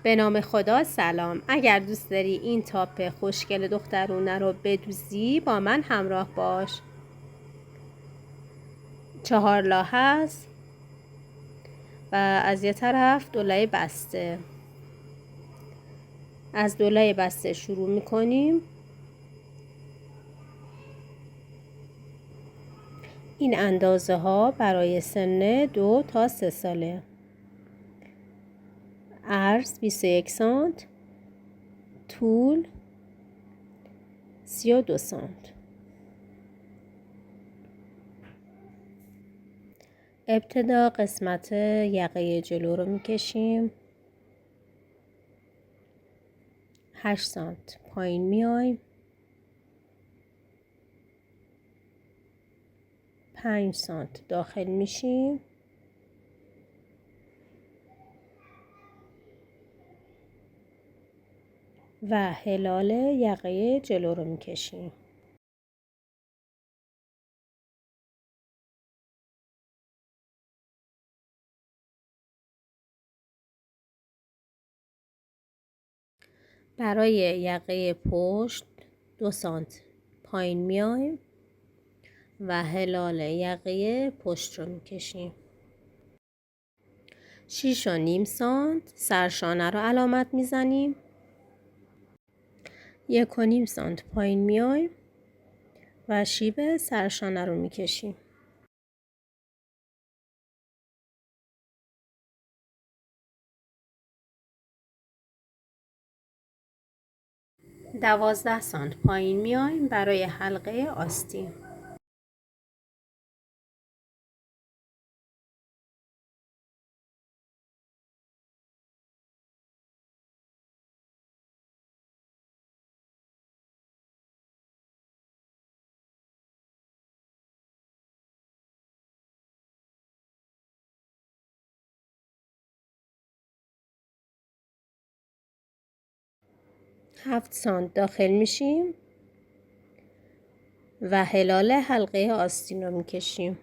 به نام خدا. سلام. اگر دوست داری این تاپ خوشگل دخترونه رو بدوزی با من همراه باش. 4 لا هست و از یه طرف دولای بسته. از دولای بسته شروع میکنیم. این اندازه ها برای سن 2 تا 3 ساله. عرض 21 سانت، طول 32 سانت. ابتدا قسمت یقه جلو رو میکشیم. 8 سانت پایین میایم. 5 سانت داخل میشیم. و هلال یقه جلو رو میکشیم. برای یقه پشت 2 سانت پایین میایم و هلال یقه پشت رو میکشیم. 6.5 سانت سرشانه رو علامت میزنیم. 1.5 سانت پایین میایم و شیب سرشانه رو میکشیم. 12 سانت پایین میایم برای حلقه آستین. هفت سانت داخل میشیم و هلال حلقه آستین رو میکشیم.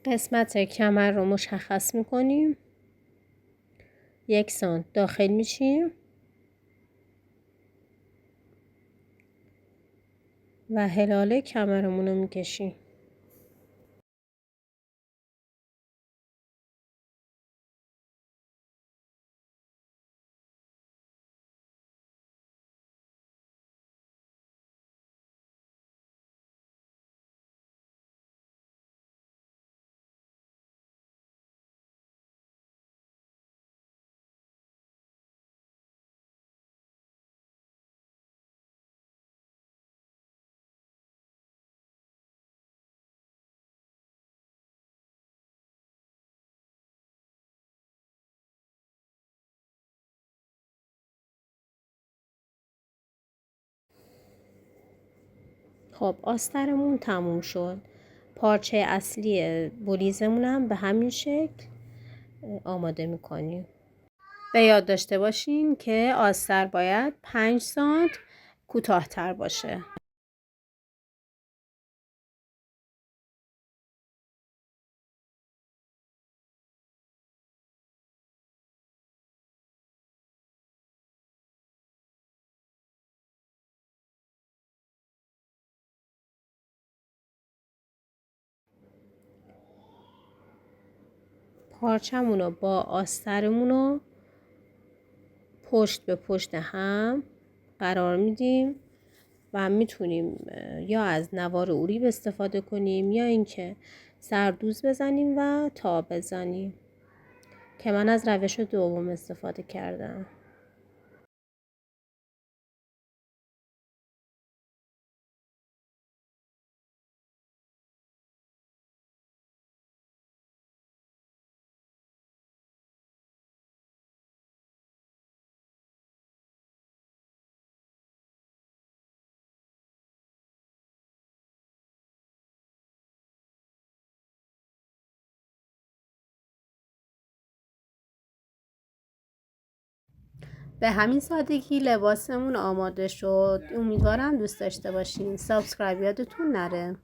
قسمت کمر رو مشخص میکنیم. 1 سانت داخل میشیم و هلال کمرمون رو میکشیم. خب آسترمون تموم شد. پارچه اصلی بلیزمون هم به همین شکل آماده میکنیم. به یاد داشته باشین که آستر باید 5 سانت کوتاه‌تر باشه. پارچمون رو با آسترمون رو پشت به پشت هم قرار میدیم و میتونیم یا از نوار اوریب استفاده کنیم یا اینکه سردوز بزنیم و تا بزنیم که من از روش دوم استفاده کردم. به همین سادگی لباسمون آماده شد. امیدوارم دوست داشته باشین. سابسکرایب یادتون نره.